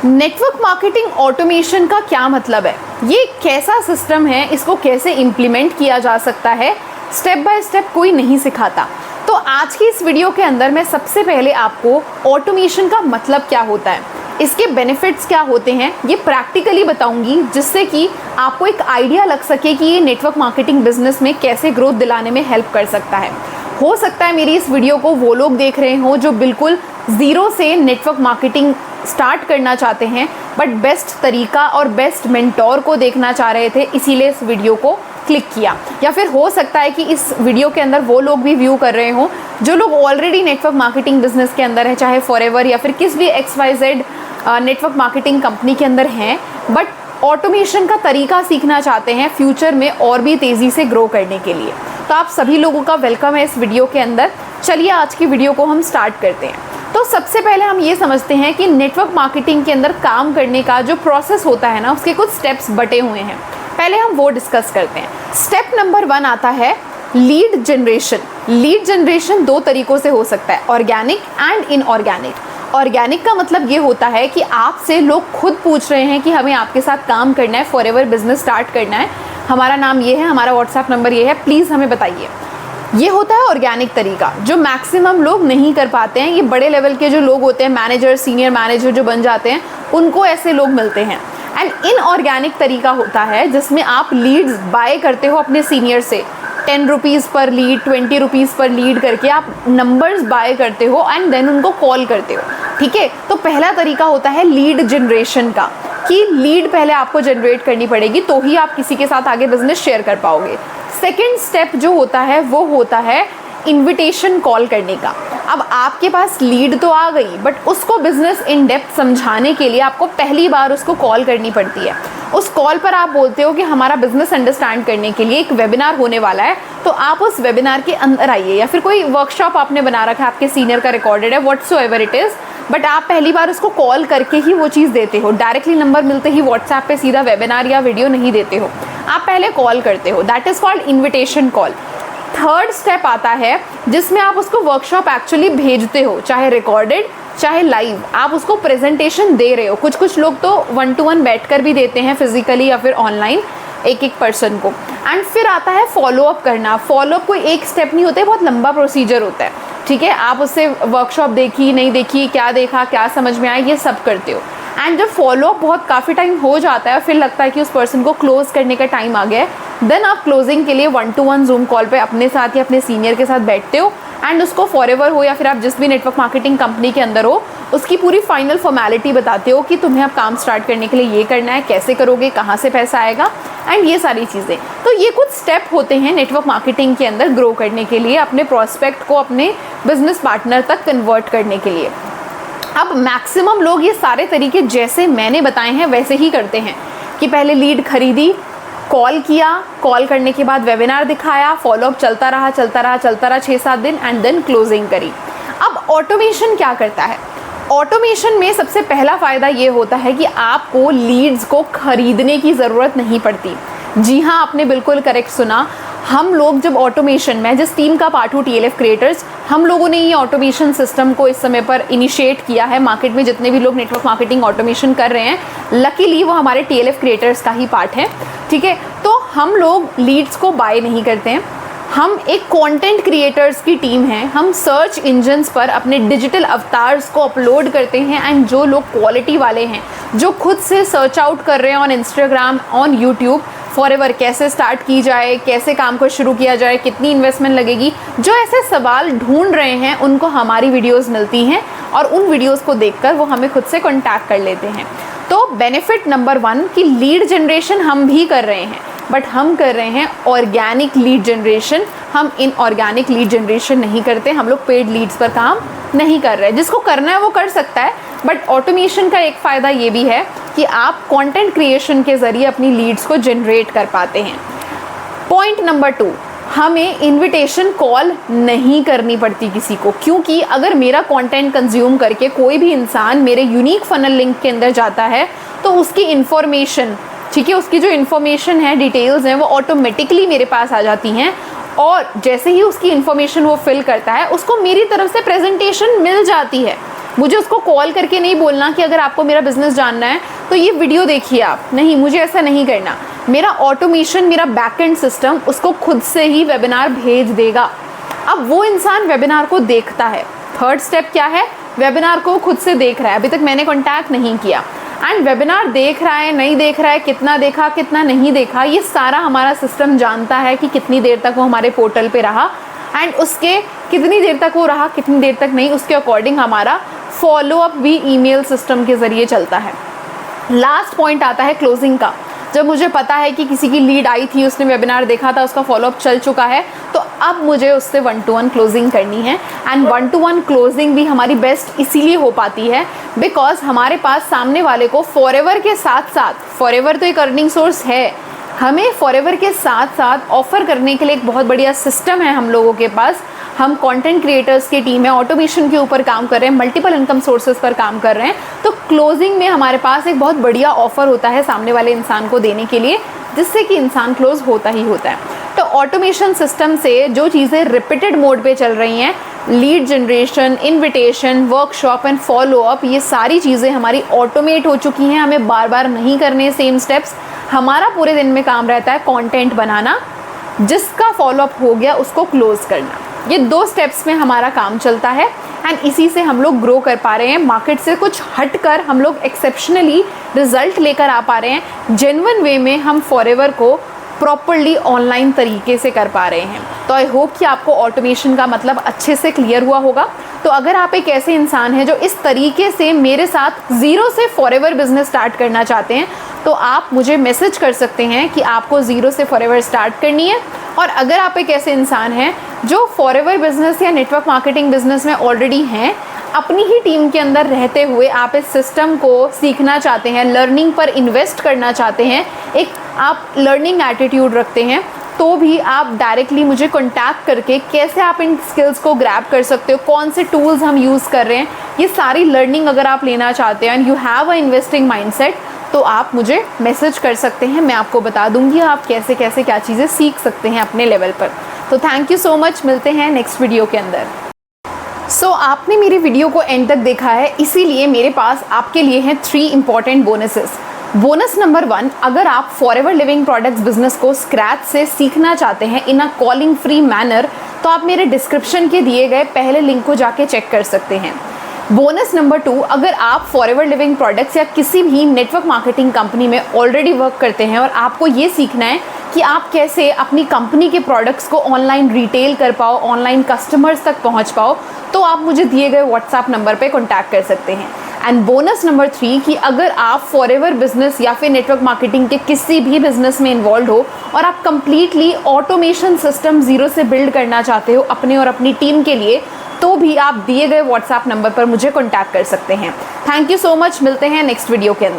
Network marketing automation का क्या मतलब है, ये कैसा सिस्टम है, इसको कैसे इम्प्लीमेंट किया जा सकता है, स्टेप बाय स्टेप कोई नहीं सिखाता। तो आज की इस वीडियो के अंदर मैं सबसे पहले आपको ऑटोमेशन का मतलब क्या होता है, इसके बेनिफिट्स क्या होते हैं, ये प्रैक्टिकली बताऊंगी, जिससे कि आपको एक आइडिया लग सके कि ये नेटवर्क मार्केटिंग बिजनेस में कैसे ग्रोथ दिलाने में हेल्प कर सकता है। हो सकता है मेरी इस वीडियो को वो लोग देख रहे हो जो बिल्कुल ज़ीरो से नेटवर्क मार्केटिंग स्टार्ट करना चाहते हैं, बट बेस्ट तरीका और बेस्ट मेंटोर को देखना चाह रहे थे, इसीलिए इस वीडियो को क्लिक किया। या फिर हो सकता है कि इस वीडियो के अंदर वो लोग भी व्यू कर रहे हों जो लोग ऑलरेडी नेटवर्क मार्केटिंग बिजनेस के अंदर है, चाहे फॉरएवर या फिर किस भी XYZ नेटवर्क मार्केटिंग कंपनी के अंदर हैं, बट ऑटोमेशन का तरीका सीखना चाहते हैं फ्यूचर में और भी तेज़ी से ग्रो करने के लिए। तो आप सभी लोगों का वेलकम है इस वीडियो के अंदर। चलिए आज की वीडियो को हम स्टार्ट करते हैं। तो सबसे पहले हम ये समझते हैं कि नेटवर्क मार्केटिंग के अंदर काम करने का जो प्रोसेस होता है ना, उसके कुछ स्टेप्स बटे हुए हैं। पहले हम वो डिस्कस करते हैं। स्टेप नंबर 1 आता है लीड जनरेशन। लीड जनरेशन 2 तरीकों से हो सकता है, ऑर्गेनिक एंड इनऑर्गेनिक। ऑर्गेनिक का मतलब ये होता है कि आपसे लोग खुद पूछ रहे हैं कि हमें आपके साथ काम करना है, फॉरएवर बिजनेस स्टार्ट करना है, हमारा नाम ये है, हमारा व्हाट्सएप नंबर ये है, प्लीज़ हमें बताइए। ये होता है ऑर्गेनिक तरीका, जो मैक्सिमम लोग नहीं कर पाते हैं। ये बड़े लेवल के जो लोग होते हैं, मैनेजर, सीनियर मैनेजर जो बन जाते हैं, उनको ऐसे लोग मिलते हैं। एंड इनऑर्गेनिक तरीका होता है जिसमें आप लीड्स बाय करते हो अपने सीनियर से, 10 रुपीज़ पर लीड, 20 रुपीज़ पर लीड करके आप नंबर्स बाय करते हो एंड देन उनको कॉल करते हो। ठीक है, तो पहला तरीका होता है लीड जनरेशन का, कि लीड पहले आपको जनरेट करनी पड़ेगी तो ही आप किसी के साथ आगे बिजनेस शेयर कर पाओगे। सेकेंड स्टेप जो होता है वो होता है इनविटेशन कॉल करने का। अब आपके पास लीड तो आ गई, बट उसको बिजनेस इन डेप्थ समझाने के लिए आपको पहली बार उसको कॉल करनी पड़ती है। उस कॉल पर आप बोलते हो कि हमारा बिजनेस अंडरस्टैंड करने के लिए एक वेबिनार होने वाला है, तो आप उस वेबिनार के अंदर आइए, या फिर कोई वर्कशॉप आपने बना रखा है, आपके सीनियर का रिकॉर्डेड है, व्हाट्सोएवर इट इज़, बट आप पहली बार उसको कॉल करके ही वो चीज़ देते हो। डायरेक्टली नंबर मिलते ही व्हाट्सएप पे सीधा वेबिनार या वीडियो नहीं देते हो, आप पहले कॉल करते हो। That is called invitation call. Third step आता है जिसमें आप उसको वर्कशॉप एक्चुअली भेजते हो, चाहे रिकॉर्डेड चाहे लाइव, आप उसको प्रेजेंटेशन दे रहे हो। कुछ लोग तो 1 to 1 बैठकर भी देते हैं, फिजिकली या फिर ऑनलाइन, एक पर्सन को। एंड फिर आता है फॉलोअप करना। फॉलोअप कोई एक स्टेप नहीं होता है, बहुत लंबा प्रोसीजर होता है। ठीक है, आप उससे वर्कशॉप देखी नहीं देखी, क्या देखा, क्या समझ में आया, ये सब करते हो। एंड जब फॉलोअप बहुत काफ़ी टाइम हो जाता है, फिर लगता है कि उस पर्सन को क्लोज करने का टाइम आ गया है, देन आप क्लोजिंग के लिए 1 to 1 जूम कॉल पे अपने साथ या अपने सीनियर के साथ बैठते हो एंड उसको फॉरएवर हो या फिर आप जिस भी नेटवर्क मार्केटिंग कंपनी के अंदर हो, उसकी पूरी फाइनल फॉर्मेलिटी बताते हो कि तुम्हें अब काम स्टार्ट करने के लिए ये करना है, कैसे करोगे, कहाँ से पैसा आएगा, एंड ये सारी चीज़ें। तो ये कुछ स्टेप होते हैं नेटवर्क मार्केटिंग के अंदर ग्रो करने के लिए, अपने प्रोस्पेक्ट को अपने बिजनेस पार्टनर तक कन्वर्ट करने के लिए। अब मैक्सिमम लोग ये सारे तरीके जैसे मैंने बताए हैं वैसे ही करते हैं, कि पहले लीड खरीदी, कॉल किया, कॉल करने के बाद वेबिनार दिखाया, फॉलोअप चलता रहा 6-7 दिन, एंड देन क्लोजिंग करी। अब ऑटोमेशन क्या करता है? ऑटोमेशन में सबसे पहला फ़ायदा ये होता है कि आपको लीड्स को खरीदने की ज़रूरत नहीं पड़ती। जी हाँ, आपने बिल्कुल करेक्ट सुना। हम लोग जब ऑटोमेशन, मैं जिस टीम का पार्ट हूँ, TLF क्रिएटर्स, हम लोगों ने ये ऑटोमेशन सिस्टम को इस समय पर इनिशिएट किया है। मार्केट में जितने भी लोग नेटवर्क मार्केटिंग ऑटोमेशन कर रहे हैं, लकीली वो हमारे TLF क्रिएटर्स का ही पार्ट है। ठीक है, तो हम लोग लीड्स को बाय नहीं करते हैं, हम एक कंटेंट क्रिएटर्स की टीम है। हम सर्च इंजन्स पर अपने डिजिटल अवतार्स को अपलोड करते हैं, एंड जो लोग क्वालिटी वाले हैं, जो खुद से सर्च आउट कर रहे हैं on Instagram, on YouTube, forever कैसे स्टार्ट की जाए, कैसे काम को शुरू किया जाए, कितनी इन्वेस्टमेंट लगेगी, जो ऐसे सवाल ढूंढ रहे हैं, उनको हमारी वीडियोस मिलती हैं और उन वीडियोस को देखकर वो हमें खुद से कॉन्टैक्ट कर लेते हैं। तो बेनिफिट नंबर 1 कि लीड जनरेशन हम भी कर रहे हैं, बट हम कर रहे हैं ऑर्गेनिक लीड जनरेशन, हम इनऑर्गेनिक लीड जनरेशन नहीं करते। हम लोग पेड लीड्स पर काम नहीं कर रहे। जिसको करना है वो कर सकता है, बट ऑटोमेशन का एक फ़ायदा ये भी है कि आप कंटेंट क्रिएशन के ज़रिए अपनी लीड्स को जनरेट कर पाते हैं। पॉइंट नंबर 2, हमें इनविटेशन कॉल नहीं करनी पड़ती किसी को, क्योंकि अगर मेरा कंटेंट कंज्यूम करके कोई भी इंसान मेरे यूनिक फनल लिंक के अंदर जाता है, तो उसकी इन्फॉर्मेशन, ठीक है, उसकी जो इन्फॉर्मेशन है, डिटेल्स हैं, वो ऑटोमेटिकली मेरे पास आ जाती हैं और जैसे ही उसकी इन्फॉर्मेशन वो फिल करता है उसको मेरी तरफ से प्रेजेंटेशन मिल जाती है। मुझे उसको कॉल करके नहीं बोलना कि अगर आपको मेरा बिजनेस जानना है तो ये वीडियो देखिए आप, नहीं, मुझे ऐसा नहीं करना। मेरा ऑटोमेशन, मेरा बैकएंड सिस्टम उसको खुद से ही वेबिनार भेज देगा। अब वो इंसान वेबिनार को देखता है। थर्ड स्टेप क्या है? वेबिनार को खुद से देख रहा है, अभी तक मैंने कॉन्टैक्ट नहीं किया, एंड वेबिनार देख रहा है, नहीं देख रहा है, कितना देखा कितना नहीं देखा, ये सारा हमारा सिस्टम जानता है कि कितनी देर तक वो हमारे पोर्टल पे रहा, एंड उसके कितनी देर तक वो रहा, कितनी देर तक नहीं, उसके अकॉर्डिंग हमारा फॉलोअप भी ईमेल सिस्टम के ज़रिए चलता है। लास्ट पॉइंट आता है क्लोजिंग का। जब मुझे पता है कि किसी की लीड आई थी, उसने वेबिनार देखा था, उसका फॉलोअप चल चुका है, तो अब मुझे उससे 1-to-1 क्लोजिंग करनी है। एंड 1-to-1 क्लोजिंग भी हमारी बेस्ट इसीलिए हो पाती है बिकॉज हमारे पास सामने वाले को फॉरएवर के साथ साथ, फॉरएवर तो एक अर्निंग सोर्स है, हमें फॉरएवर के साथ साथ ऑफर करने के लिए एक बहुत बढ़िया सिस्टम है हम लोगों के पास। हम कंटेंट क्रिएटर्स की टीम है, ऑटोमेशन के ऊपर काम कर रहे हैं, मल्टीपल इनकम सोर्सेज पर काम कर रहे हैं, तो क्लोजिंग में हमारे पास एक बहुत बढ़िया ऑफर होता है सामने वाले इंसान को देने के लिए, जिससे कि इंसान क्लोज होता ही होता है। तो ऑटोमेशन सिस्टम से जो चीज़ें रिपीटेड मोड पे चल रही हैं, lead generation, invitation, workshop and follow up, ये सारी चीज़ें हमारी ऑटोमेट हो चुकी हैं। हमें बार बार नहीं करने सेम स्टेप्स। हमारा पूरे दिन में काम रहता है कंटेंट बनाना, जिसका फॉलोअप हो गया उसको क्लोज करना। ये 2 स्टेप्स में हमारा काम चलता है, एंड इसी से हम लोग ग्रो कर पा रहे हैं। मार्केट से कुछ हटकर हम लोग एक्सेप्शनली रिजल्ट लेकर आ पा रहे हैं। जेन्युइन वे में हम फॉरएवर को प्रॉपरली ऑनलाइन तरीके से कर पा रहे हैं। तो आई होप कि आपको ऑटोमेशन का मतलब अच्छे से क्लियर हुआ होगा। तो अगर आप एक ऐसे इंसान हैं जो इस तरीके से मेरे साथ ज़ीरो से फॉरएवर बिजनेस स्टार्ट करना चाहते हैं, तो आप मुझे मैसेज कर सकते हैं कि आपको ज़ीरो से फॉरएवर स्टार्ट करनी है। और अगर आप एक ऐसे इंसान हैं जो फॉरएवर बिजनेस या नेटवर्क मार्केटिंग बिजनेस में ऑलरेडी हैं, अपनी ही टीम के अंदर रहते हुए आप इस सिस्टम को सीखना चाहते हैं, लर्निंग पर इन्वेस्ट करना चाहते हैं, एक आप लर्निंग एटीट्यूड रखते हैं, तो भी आप डायरेक्टली मुझे कॉन्टैक्ट करके कैसे आप इन स्किल्स को ग्रैब कर सकते हो, कौन से टूल्स हम यूज़ कर रहे हैं, ये सारी लर्निंग अगर आप लेना चाहते हैं and you have a investing mindset, तो आप मुझे मैसेज कर सकते हैं। मैं आपको बता दूंगी आप कैसे कैसे क्या चीज़ें सीख सकते हैं अपने लेवल पर। तो थैंक यू सो मच, मिलते हैं नेक्स्ट वीडियो के अंदर। आपने मेरी वीडियो को एंड तक देखा है, इसीलिए मेरे पास आपके लिए हैं 3 इंपॉर्टेंट बोनसेस। बोनस नंबर 1, अगर आप फॉरएवर लिविंग प्रोडक्ट्स बिजनेस को स्क्रैच से सीखना चाहते हैं इन अ कॉलिंग फ्री मैनर, तो आप मेरे डिस्क्रिप्शन के दिए गए पहले लिंक को जाके चेक कर सकते हैं। बोनस नंबर 2, अगर आप फॉरएवर लिविंग प्रोडक्ट्स या किसी भी नेटवर्क मार्केटिंग कंपनी में ऑलरेडी वर्क करते हैं और आपको ये सीखना है कि आप कैसे अपनी कंपनी के प्रोडक्ट्स को ऑनलाइन रिटेल कर पाओ, ऑनलाइन कस्टमर्स तक पहुंच पाओ, तो आप मुझे दिए गए व्हाट्सएप नंबर पे कॉन्टैक्ट कर सकते हैं। एंड बोनस नंबर 3 कि अगर आप फॉरएवर बिजनेस या फिर नेटवर्क मार्केटिंग के किसी भी बिजनेस में इन्वॉल्व हो और आप कंप्लीटली ऑटोमेशन सिस्टम ज़ीरो से बिल्ड करना चाहते हो अपने और अपनी टीम के लिए, तो भी आप दिए गए व्हाट्सएप नंबर पर मुझे कॉन्टैक्ट कर सकते हैं। थैंक यू सो मच, मिलते हैं नेक्स्ट वीडियो के अंदर।